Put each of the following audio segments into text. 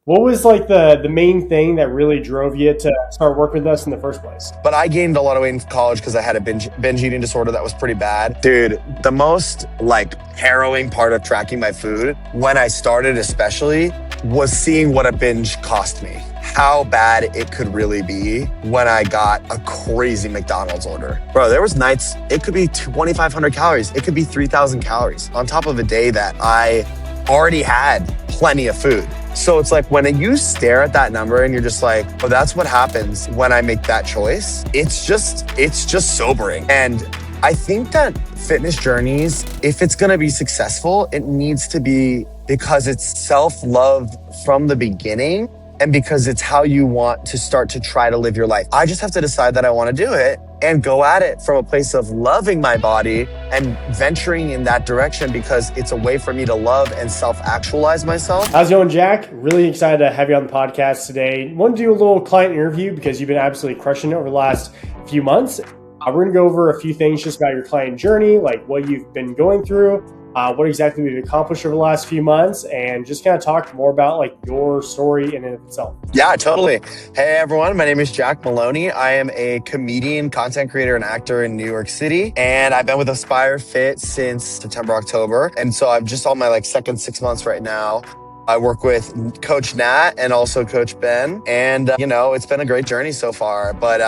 What was like the main thing that really drove you to start working with us in the first place? But I gained a lot of weight in college because I had a binge eating disorder that was pretty bad. Dude, the most like harrowing part of tracking my food, when I started especially, was seeing what a binge cost me. How bad it could really be when I got a crazy McDonald's order. Bro, there was nights, it could be 2,500 calories. It could be 3,000 calories on top of a day that I already had plenty of food. So it's like when you stare at that number and you're just like, oh, that's what happens when I make that choice. It's just sobering. And I think that fitness journeys, if it's going to be successful, it needs to be because it's self-love from the beginning and because it's how you want to start to try to live your life. I just have to decide that I want to do it and go at it from a place of loving my body and venturing in that direction because it's a way for me to love and self-actualize myself. How's it going, Jack? Really excited to have you on the podcast today. Want to do a little client interview because you've been absolutely crushing it over the last few months. We're going to go over a few things just about your client journey, like what you've been going through, what exactly we've accomplished over the last few months, and just kind of talk more about like your story in and of itself. Yeah, totally. Hey everyone, my name is Jack Maloney. I am a comedian, content creator, and actor in New York City. And I've been with Aspire Fit since September, October. And so I'm just on my second 6 months right now. I work with Coach Nat and also Coach Ben. And, it's been a great journey so far. But,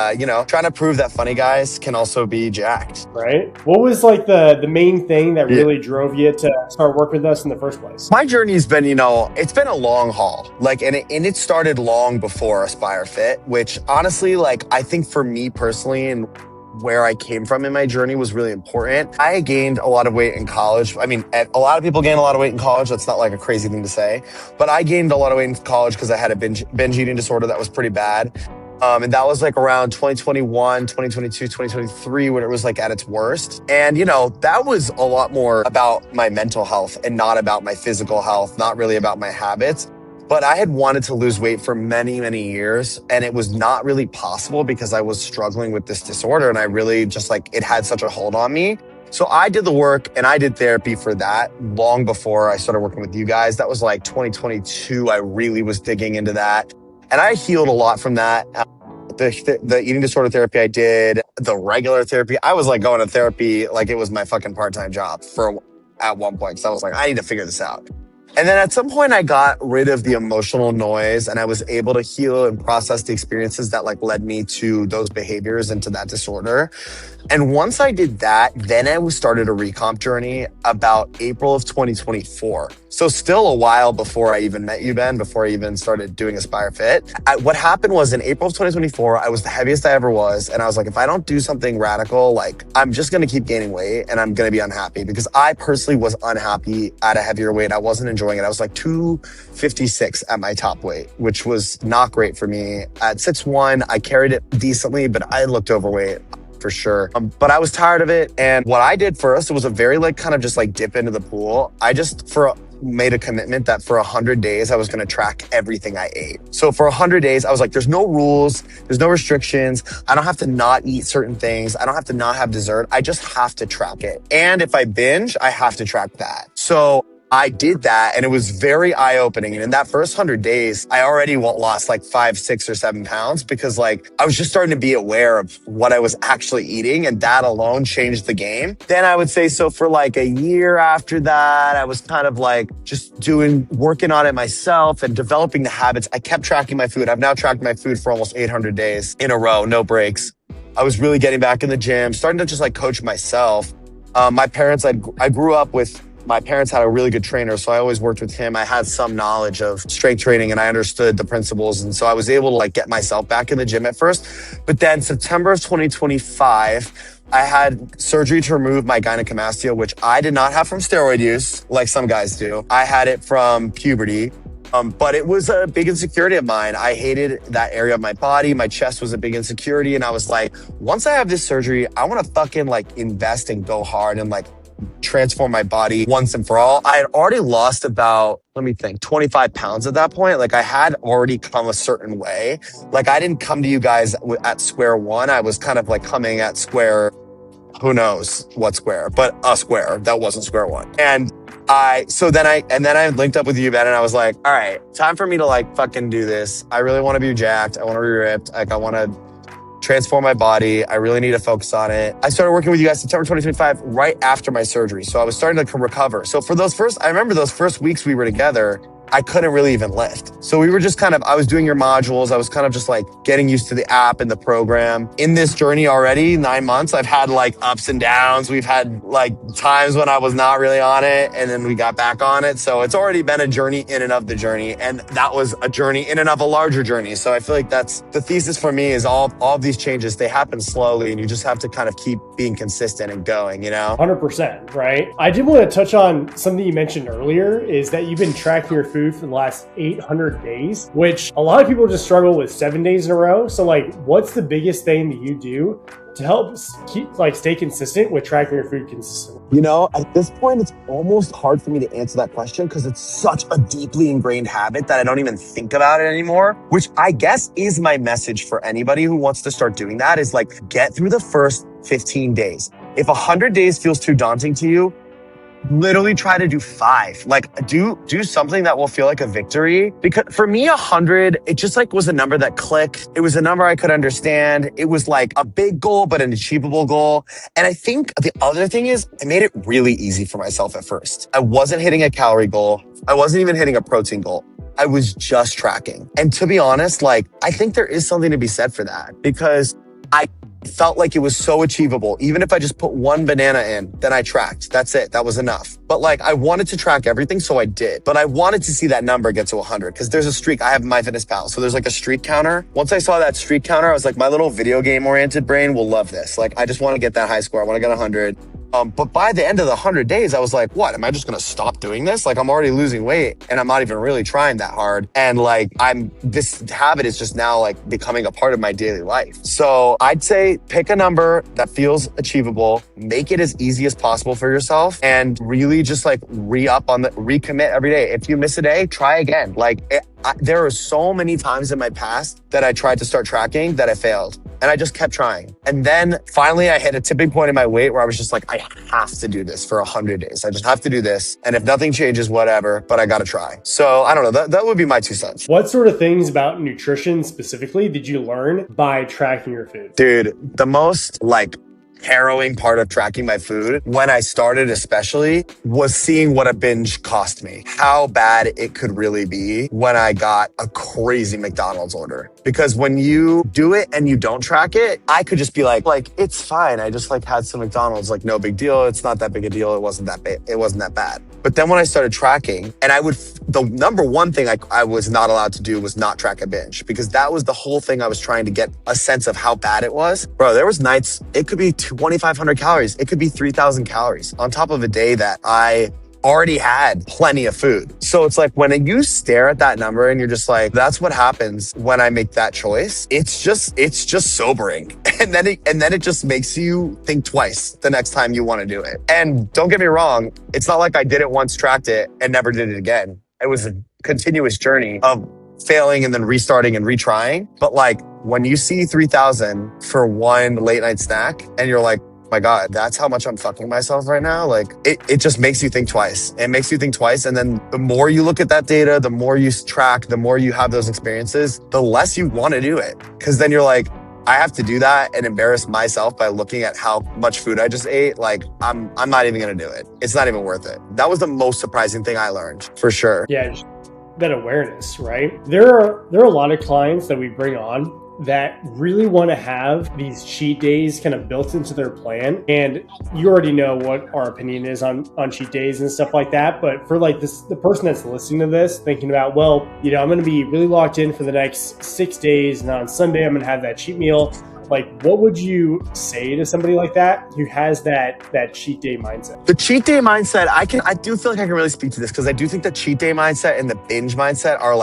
trying to prove that funny guys can also be jacked. Right? What was like the main thing that really drove you to start working with us in the first place? My journey has been, it's been a long haul. And it started long before Aspire Fit, which honestly, I think for me personally and where I came from in my journey was really important. I gained a lot of weight in college. I mean, a lot of people gain a lot of weight in college. That's not like a crazy thing to say, but I gained a lot of weight in college because I had a binge eating disorder that was pretty bad. And that was around 2021, 2022, 2023 when it was at its worst. And, that was a lot more about my mental health and not about my physical health, not really about my habits. But I had wanted to lose weight for many, many years, and it was not really possible because I was struggling with this disorder, and I really just it had such a hold on me. So I did the work and I did therapy for that long before I started working with you guys. That was 2022. I really was digging into that, and I healed a lot from that. The eating disorder therapy I did, the regular therapy, I was going to therapy like it was my fucking part-time job at one point. So I was I need to figure this out. And then at some point I got rid of the emotional noise and I was able to heal and process the experiences that led me to those behaviors and to that disorder. And once I did that, then I started a recomp journey about April of 2024. So still a while before I even met you, Ben, before I even started doing Aspire Fit. What happened was in April of 2024, I was the heaviest I ever was. And I was if I don't do something radical, I'm just going to keep gaining weight and I'm going to be unhappy because I personally was unhappy at a heavier weight. I wasn't enjoying it. I was 256 at my top weight, which was not great for me. At 6'1", I carried it decently, but I looked overweight for sure. But I was tired of it. And what I did first, it was a very kind of just dip into the pool. I just made a commitment that for 100 days, I was going to track everything I ate. So for 100 days, I was there's no rules, there's no restrictions. I don't have to not eat certain things. I don't have to not have dessert. I just have to track it. And if I binge, I have to track that. So I did that and it was very eye-opening. And in that first 100 days, I already lost 5, 6 or 7 pounds because I was just starting to be aware of what I was actually eating. And that alone changed the game. Then I would say, so for a year after that, I was kind of just working on it myself and developing the habits. I kept tracking my food. I've now tracked my food for almost 800 days in a row, no breaks. I was really getting back in the gym, starting to just coach myself. My parents, I grew up with, my parents had a really good trainer, so I always worked with him. I had some knowledge of strength training and I understood the principles. And so I was able to get myself back in the gym at first. But then September of 2025, I had surgery to remove my gynecomastia, which I did not have from steroid use like some guys do. I had it from puberty. But it was a big insecurity of mine. I hated that area of my body. My chest was a big insecurity. And I was once I have this surgery, I want to fucking invest and go hard and transform my body once and for all. I had already lost about, 25 pounds at that point. I had already come a certain way. I didn't come to you guys at square one. I was kind of coming at square, who knows what square, but a square that wasn't square one. And I linked up with you, Ben, and I was like, all right, time for me to like fucking do this. I really want to be jacked. I want to be ripped. Like I want to transform my body. I really need to focus on it. I started working with you guys September 2025, right after my surgery. So I was starting to recover. So for I remember those first weeks we were together, I couldn't really even lift. So we were just I was doing your modules. I was kind of just like getting used to the app and the program. In this journey already, 9 months, I've had like ups and downs. We've had like times when I was not really on it and then we got back on it. So it's already been a journey in and of the journey. And that was a journey in and of a larger journey. So I feel like that's the thesis for me is all of these changes, they happen slowly and you just have to kind of keep being consistent and going, 100%, right? I did want to touch on something you mentioned earlier is that you've been tracking your food for the last 800 days, which a lot of people just struggle with 7 days in a row. So like, what's the biggest thing that you do to help stay consistent with tracking your food consistently? At this point, it's almost hard for me to answer that question because it's such a deeply ingrained habit that I don't even think about it anymore, which I guess is my message for anybody who wants to start doing that is like, get through the first 15 days. If 100 days feels too daunting to you, literally try to do 5. Like do something that will feel like a victory. Because for me, 100, it just like was a number that clicked. It was a number I could understand. It was like a big goal, but an achievable goal. And I think the other thing is I made it really easy for myself at first. I wasn't hitting a calorie goal. I wasn't even hitting a protein goal. I was just tracking. And to be honest, like I think there is something to be said for that because I felt like it was so achievable. Even if I just put 1 banana in, then I tracked. That's it. That was enough. But like, I wanted to track everything, so I did. But I wanted to see that number get to 100 because there's a streak. I have MyFitnessPal. So there's like a streak counter. Once I saw that streak counter, I was like, my little video game oriented brain will love this. Like, I just want to get that high score. I want to get 100. But by the end of the 100 days, I was like, what? Am I just going to stop doing this? Like, I'm already losing weight and I'm not even really trying that hard. And like, this habit is just now like becoming a part of my daily life. So I'd say pick a number that feels achievable, make it as easy as possible for yourself and really just like recommit every day. If you miss a day, try again. There are so many times in my past that I tried to start tracking that I failed and I just kept trying. And then finally I hit a tipping point in my weight where I was just like, I have to do this for 100 days. I just have to do this. And if nothing changes, whatever, but I got to try. So I don't know. That would be my 2 cents. What sort of things about nutrition specifically did you learn by tracking your food? Dude, the most harrowing part of tracking my food when I started especially was seeing what a binge cost me, how bad it could really be when I got a crazy McDonald's order. Because when you do it and you don't track it, I could just be like, it's fine. I just had some McDonald's, no big deal. It's not that big a deal. It wasn't that bad. But then when I started tracking and the number one thing I was not allowed to do was not track a binge because that was the whole thing. I was trying to get a sense of how bad it was. Bro, there was nights, it could be 2,500 calories. It could be 3,000 calories on top of a day that I already had plenty of food. So it's like when you stare at that number and you're just like, that's what happens when I make that choice. It's just sobering. And then it just makes you think twice the next time you want to do it. And don't get me wrong, it's not like I did it once, tracked it, and never did it again. It was a continuous journey of failing and then restarting and retrying. But when you see 3,000 for one late night snack and you're like, my God, that's how much I'm fucking myself right now. It just makes you think twice. It makes you think twice. And then the more you look at that data, the more you track, the more you have those experiences, the less you want to do it. Cause then you're like, I have to do that and embarrass myself by looking at how much food I just ate. I'm not even going to do it. It's not even worth it. That was the most surprising thing I learned for sure. Yeah. That awareness, right? There are a lot of clients that we bring on that really want to have these cheat days kind of built into their plan. And you already know what our opinion is on cheat days and stuff like that. But for the person that's listening to this, thinking about, well, I'm going to be really locked in for the next 6 days. And on Sunday, I'm going to have that cheat meal. What would you say to somebody like that who has that cheat day mindset? The cheat day mindset, I do feel like I can really speak to this because I do think the cheat day mindset and the binge mindset are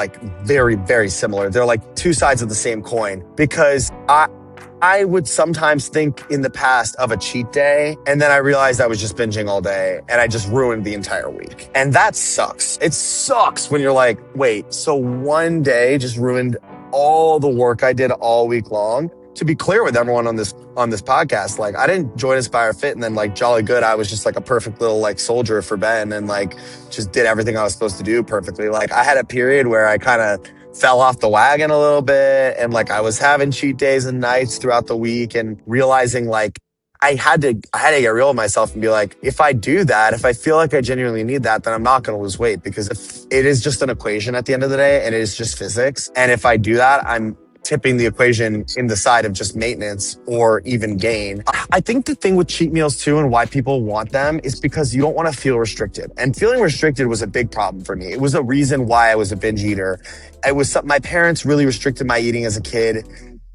very, very similar. They're 2 sides of the same coin because I would sometimes think in the past of a cheat day and then I realized I was just binging all day and I just ruined the entire week. And that sucks. It sucks when you're wait, so one day just ruined all the work I did all week long. to be clear with everyone on this podcast, like I didn't join Aspire Fit and then like jolly good, I was just like a perfect little like soldier for Ben and like just did everything I was supposed to do perfectly. Like I had a period where I kind of fell off the wagon a little bit and like I was having cheat days and nights throughout the week and realizing like I had to get real with myself and be like, if I do that, if I feel like I genuinely need that, then I'm not going to lose weight, because if it is just an equation at the end of the day and it is just physics. And if I do that, I'm tipping the equation in the side of just maintenance or even gain. I think the thing with cheat meals too and why people want them is because you don't want to feel restricted. And feeling restricted was a big problem for me. It was a reason why I was a binge eater. It was my parents really restricted my eating as a kid.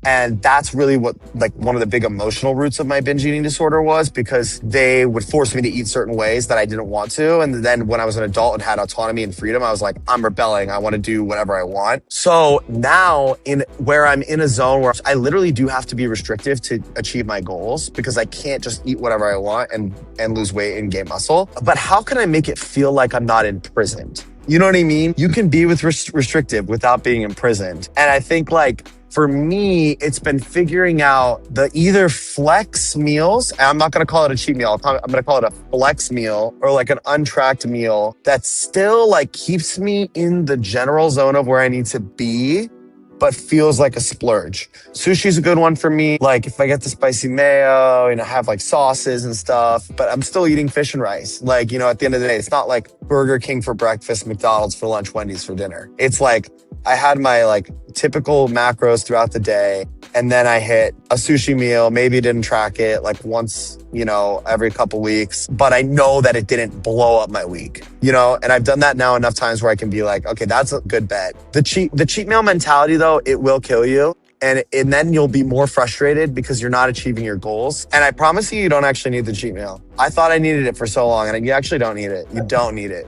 And that's really what like one of the big emotional roots of my binge eating disorder was, because they would force me to eat certain ways that I didn't want to. And then when I was an adult and had autonomy and freedom, I was like, I'm rebelling. I want to do whatever I want. So now where I'm in a zone where I literally do have to be restrictive to achieve my goals, because I can't just eat whatever I want and lose weight and gain muscle. But how can I make it feel like I'm not imprisoned? You know what I mean? You can be with restrictive without being imprisoned. And I think like, for me, it's been figuring out the either flex meals, and I'm not going to call it a cheat meal. I'm going to call it a flex meal, or like an untracked meal that still like keeps me in the general zone of where I need to be, but feels like a splurge. Sushi's a good one for me. Like if I get the spicy mayo and I have like sauces and stuff, but I'm still eating fish and rice. Like, you know, at the end of the day, it's not like Burger King for breakfast, McDonald's for lunch, Wendy's for dinner. It's like I had my like typical macros throughout the day, and then I hit a sushi meal. Maybe didn't track it like once, you know, every couple weeks, but I know that it didn't blow up my week, you know, and I've done that now enough times where I can be like, okay, that's a good bet. The cheat meal mentality though, it will kill you. And then you'll be more frustrated because you're not achieving your goals. And I promise you don't actually need the cheat meal. I thought I needed it for so long, and you actually don't need it. You don't need it.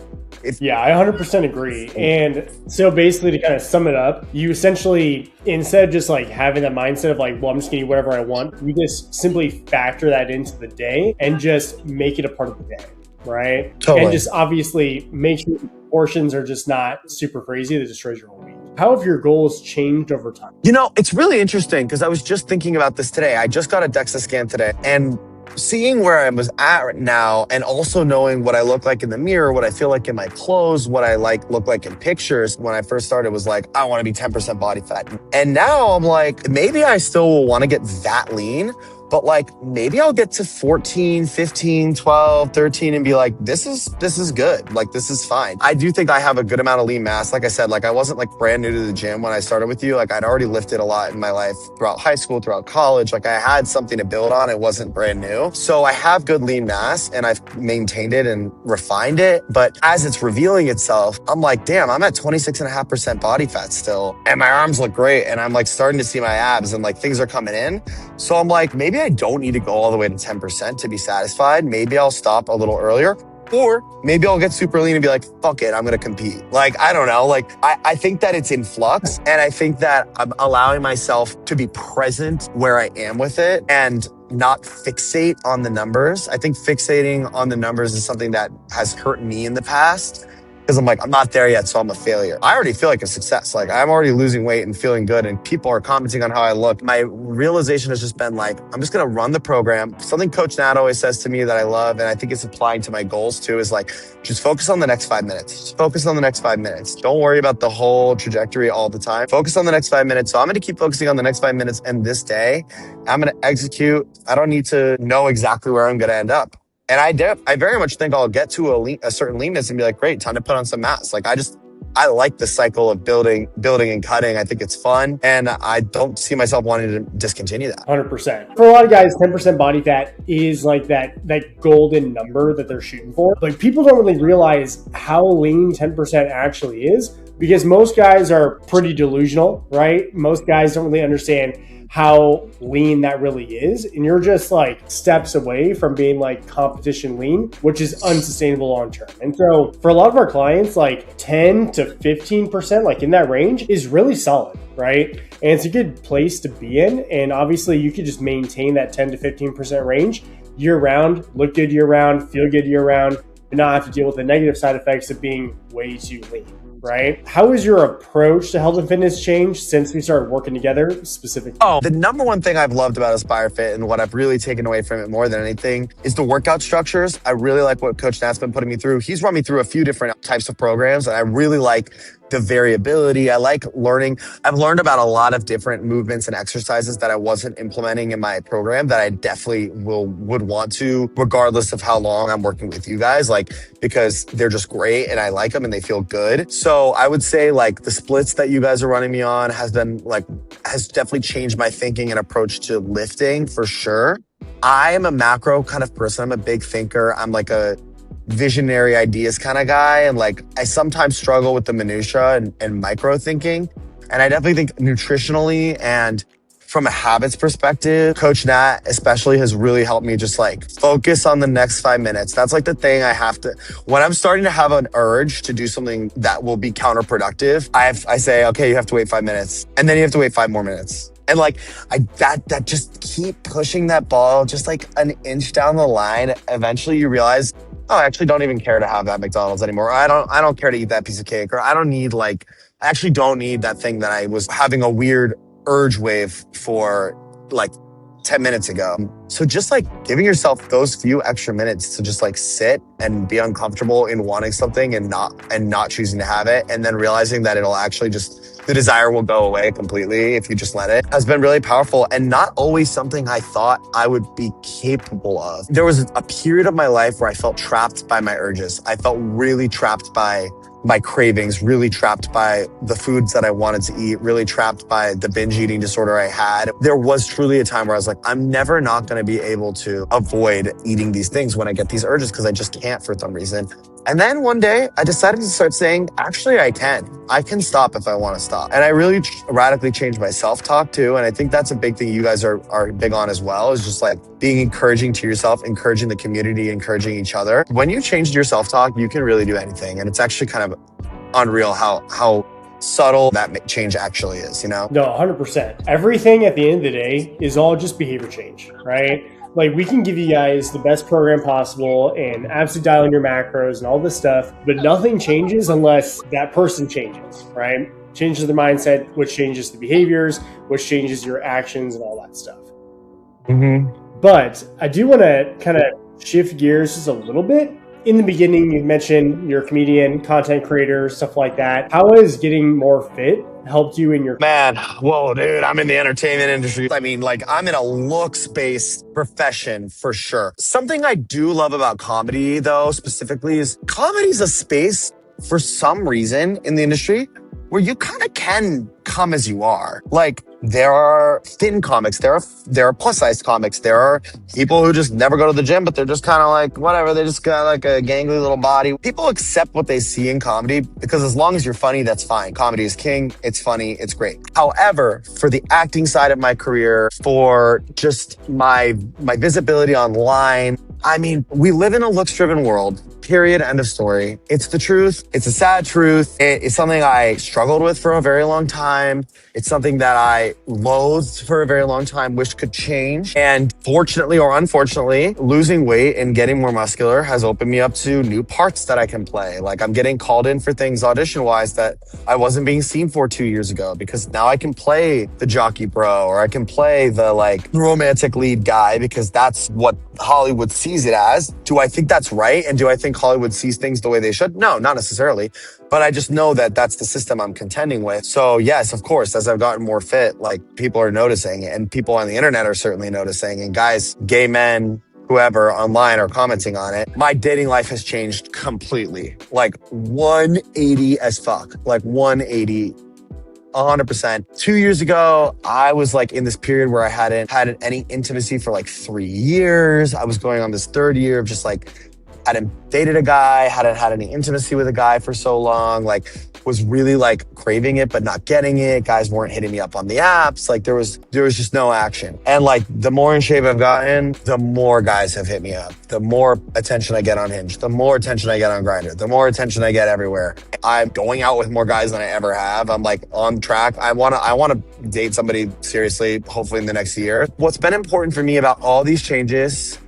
Yeah, I 100% agree. And so basically, to kind of sum it up, you essentially, instead of just like having that mindset of like, well, I'm just gonna eat whatever I want, you just simply factor that into the day and just make it a part of the day, right? Totally. And just obviously make sure the portions are just not super crazy that destroys your whole week. How have your goals changed over time? You know, it's really interesting because I was just thinking about this today. I just got a DEXA scan today, and seeing where I was at now, and also knowing what I look like in the mirror, what I feel like in my clothes, what I look like in pictures. When I first started, was like, I want to be 10% body fat. And now I'm like, maybe I still will want to get that lean, but like maybe I'll get to 14, 15, 12, 13 and be like, this is good. Like, this is fine. I do think I have a good amount of lean mass. Like I said, like I wasn't like brand new to the gym when I started with you. Like I'd already lifted a lot in my life throughout high school, throughout college. Like I had something to build on. It wasn't brand new. So I have good lean mass and I've maintained it and refined it. But as it's revealing itself, I'm like, damn, I'm at 26.5% body fat still. And my arms look great. And I'm like starting to see my abs and like things are coming in. So I'm like, maybe I don't need to go all the way to 10% to be satisfied. Maybe I'll stop a little earlier, or maybe I'll get super lean and be like, fuck it, I'm going to compete. Like, I don't know. Like, I think that it's in flux, and I think that I'm allowing myself to be present where I am with it and not fixate on the numbers. I think fixating on the numbers is something that has hurt me in the past. Because I'm like, I'm not there yet, so I'm a failure. I already feel like a success. Like I'm already losing weight and feeling good, and people are commenting on how I look. My realization has just been like, I'm just going to run the program. Something Coach Nat always says to me that I love, and I think it's applying to my goals too, is like, just focus on the next 5 minutes. Just focus on the next 5 minutes. Don't worry about the whole trajectory all the time. Focus on the next 5 minutes. So I'm going to keep focusing on the next 5 minutes, and this day I'm going to execute. I don't need to know exactly where I'm going to end up. And I very much think I'll get to a certain leanness and be like, great, time to put on some mass. Like I like the cycle of building and cutting. I think it's fun. And I don't see myself wanting to discontinue that. 100%. For a lot of guys, 10% body fat is like that golden number that they're shooting for. Like people don't really realize how lean 10% actually is, because most guys are pretty delusional, right? Most guys don't really understand how lean that really is. And you're just like steps away from being like competition lean, which is unsustainable long term. And so for a lot of our clients, like 10 to 15%, like in that range is really solid, right? And it's a good place to be in. And obviously you could just maintain that 10 to 15% range year round, look good year round, feel good year round, and not have to deal with the negative side effects of being way too lean. right? How has your approach to health and fitness changed since we started working together specifically? Oh, the number one thing I've loved about Aspire Fit and what I've really taken away from it more than anything is the workout structures. I really like what Coach Nat's been putting me through. He's run me through a few different types of programs, and I really like the variability. I like learning. I've learned about a lot of different movements and exercises that I wasn't implementing in my program that I definitely would want to, regardless of how long I'm working with you guys, like, because they're just great and I like them and they feel good. So I would say like the splits that you guys are running me on has definitely changed my thinking and approach to lifting for sure. I am a macro kind of person. I'm a big thinker. I'm like a visionary ideas kind of guy. And like, I sometimes struggle with the minutia and micro thinking. And I definitely think nutritionally and from a habits perspective, Coach Nat especially has really helped me just like focus on the next 5 minutes. That's like the thing I have to, when I'm starting to have an urge to do something that will be counterproductive, I say, okay, you have to wait 5 minutes and then you have to wait 5 more minutes. And like that just keep pushing that ball just like an inch down the line. Eventually you realize, oh, I actually don't even care to have that McDonald's anymore. I don't care to eat that piece of cake, or I actually don't need that thing that I was having a weird urge wave for like 10 minutes ago. So just like giving yourself those few extra minutes to just like sit and be uncomfortable in wanting something and not choosing to have it, and then realizing that it'll actually just, the desire will go away completely if you just let it, has been really powerful and not always something I thought I would be capable of. There was a period of my life where I felt trapped by my urges. I felt really trapped by my cravings, really trapped by the foods that I wanted to eat, really trapped by the binge eating disorder I had. There was truly a time where I was like, I'm never not going to be able to avoid eating these things when I get these urges because I just can't for some reason. And then one day I decided to start saying, actually, I can stop if I want to stop. And I really radically changed my self-talk too. And I think that's a big thing you guys are big on as well, is just like being encouraging to yourself, encouraging the community, encouraging each other. When you changed your self-talk, you can really do anything. And it's actually kind of unreal how subtle that change actually is, you know? No, 100%. Everything at the end of the day is all just behavior change, right? Like, we can give you guys the best program possible and absolutely dial in your macros and all this stuff, but nothing changes unless that person changes, right? Changes their mindset, which changes the behaviors, which changes your actions and all that stuff. Mm-hmm. But I do want to kind of shift gears just a little bit. In the beginning, you mentioned you're a comedian, content creator, stuff like that. How has getting more fit helped you in your... Man, whoa, dude, I'm in the entertainment industry. I mean, like, I'm in a looks-based profession for sure. Something I do love about comedy, though, specifically, is comedy's a space for some reason in the industry where you kind of can come as you are. Like, there are thin comics, there are plus-sized comics, there are people who just never go to the gym, but they're just kind of like, whatever, they just got like a gangly little body. People accept what they see in comedy because as long as you're funny, that's fine. Comedy is king, it's funny, it's great. However, for the acting side of my career, for just my visibility online, I mean, we live in a looks-driven world. Period. End of story. It's the truth. It's a sad truth. It's something I struggled with for a very long time. It's something that I loathed for a very long time, wished could change. And fortunately or unfortunately, losing weight and getting more muscular has opened me up to new parts that I can play. Like, I'm getting called in for things audition-wise that I wasn't being seen for 2 years ago, because now I can play the jockey bro, or I can play the like romantic lead guy, because that's what Hollywood sees it as. Do I think that's right? And do I think Hollywood sees things the way they should? No, not necessarily. But I just know that that's the system I'm contending with. So yes, of course, as I've gotten more fit, like, people are noticing, and people on the internet are certainly noticing, and guys, gay men, whoever online are commenting on it. My dating life has changed completely. Like 180 as fuck. Like 180. 100%. 2 years ago, I was like in this period where I hadn't had any intimacy for like 3 years. I was going on this third year of just like, hadn't dated a guy, hadn't had any intimacy with a guy for so long, like was really like craving it, but not getting it. Guys weren't hitting me up on the apps. Like there was just no action. And like the more in shape I've gotten, the more guys have hit me up. The more attention I get on Hinge, the more attention I get on Grindr, the more attention I get everywhere. I'm going out with more guys than I ever have. I'm like on track. I want to date somebody seriously, hopefully in the next year. What's been important for me about all these changes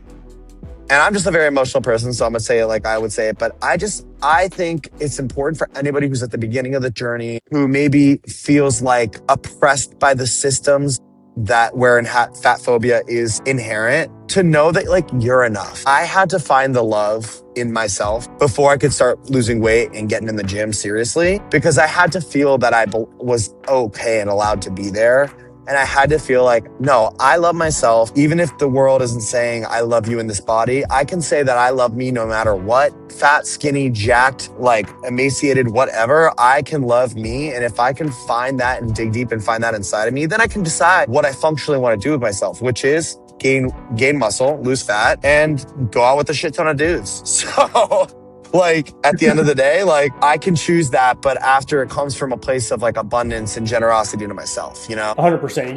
And I'm just a very emotional person, so I'm gonna say it like I would say it. But I think it's important for anybody who's at the beginning of the journey, who maybe feels like oppressed by the systems that wherein fat phobia is inherent, to know that like you're enough. I had to find the love in myself before I could start losing weight and getting in the gym seriously, because I had to feel that I was okay and allowed to be there. And I had to feel like, no, I love myself. Even if the world isn't saying I love you in this body, I can say that I love me no matter what. Fat, skinny, jacked, like emaciated, whatever, I can love me. And if I can find that and dig deep and find that inside of me, then I can decide what I functionally want to do with myself, which is gain muscle, lose fat, and go out with a shit ton of dudes. So like at the end of the day, like I can choose that, but after it comes from a place of like abundance and generosity to myself, you know? 100%.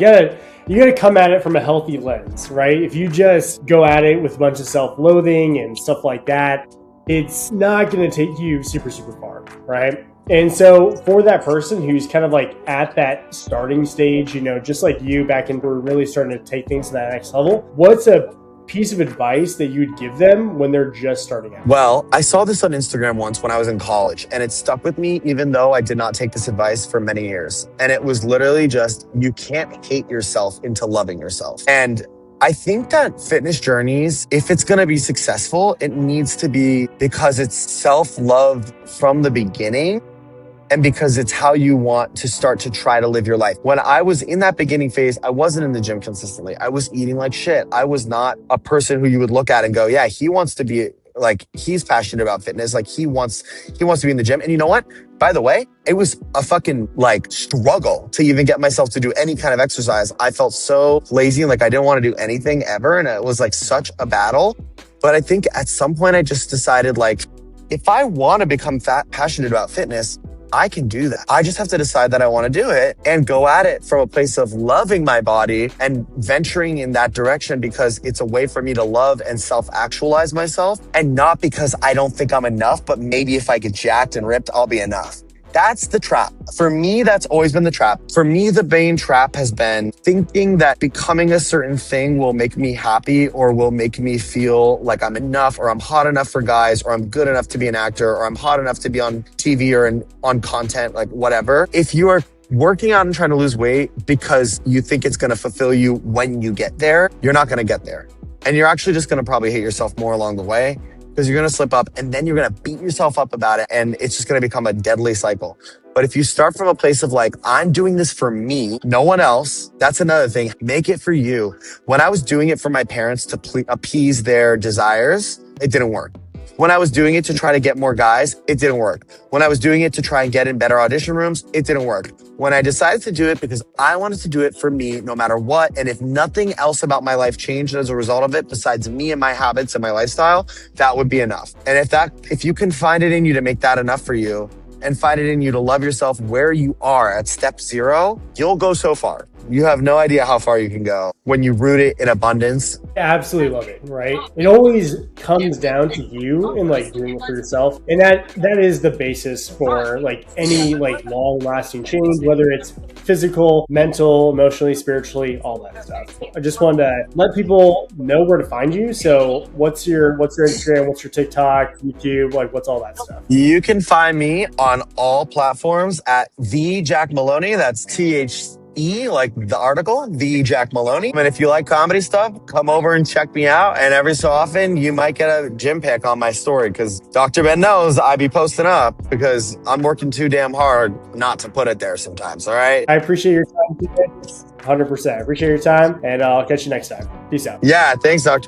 You gotta come at it from a healthy lens, right? If you just go at it with a bunch of self-loathing and stuff like that, it's not gonna take you super, super far, right? And so for that person who's kind of like at that starting stage, you know, just like you back in, we're really starting to take things to that next level. What's a piece of advice that you'd give them when they're just starting out? Well, I saw this on Instagram once when I was in college, and it stuck with me even though I did not take this advice for many years. And it was literally just, you can't hate yourself into loving yourself. And I think that fitness journeys, if it's going to be successful, it needs to be because it's self-love from the beginning, and because it's how you want to start to try to live your life. When I was in that beginning phase, I wasn't in the gym consistently. I was eating like shit. I was not a person who you would look at and go, yeah, he wants to be like, he's passionate about fitness. Like he wants to be in the gym. And you know what? By the way, it was a fucking like struggle to even get myself to do any kind of exercise. I felt so lazy and like I didn't want to do anything ever. And it was like such a battle. But I think at some point I just decided like, if I want to become passionate about fitness, I can do that. I just have to decide that I want to do it and go at it from a place of loving my body and venturing in that direction, because it's a way for me to love and self-actualize myself, and not because I don't think I'm enough, but maybe if I get jacked and ripped, I'll be enough. That's the trap. For me, that's always been the trap. For me, the main trap has been thinking that becoming a certain thing will make me happy or will make me feel like I'm enough, or I'm hot enough for guys, or I'm good enough to be an actor, or I'm hot enough to be on TV or on content, like whatever. If you are working out and trying to lose weight because you think it's going to fulfill you when you get there, you're not going to get there. And you're actually just going to probably hate yourself more along the way, because you're going to slip up and then you're going to beat yourself up about it. And it's just going to become a deadly cycle. But if you start from a place of like, I'm doing this for me, no one else, that's another thing. Make it for you. When I was doing it for my parents to appease their desires, it didn't work. When I was doing it to try to get more guys, it didn't work. When I was doing it to try and get in better audition rooms, it didn't work. When I decided to do it because I wanted to do it for me, no matter what, and if nothing else about my life changed as a result of it, besides me and my habits and my lifestyle, that would be enough. And if you can find it in you to make that enough for you, and find it in you to love yourself where you are at step 0, you'll go so far. You have no idea how far you can go when you root it in abundance. I absolutely love it, right? It always comes down to you and like doing it for yourself. And that is the basis for like any like long lasting change, whether it's physical, mental, emotionally, spiritually, all that stuff. I just wanted to let people know where to find you. So what's your Instagram, what's your TikTok, YouTube, like what's all that stuff? You can find me on all platforms at the Jack Maloney. That's THE, like the article, the Jack Maloney. And if you like comedy stuff, come over and check me out. And every so often, you might get a gym pic on my story, because Dr. Ben knows I be posting up because I'm working too damn hard not to put it there sometimes. All right. I appreciate your time today. 100%. I appreciate your time, and I'll catch you next time. Peace out. Yeah. Thanks, Dr. Ben.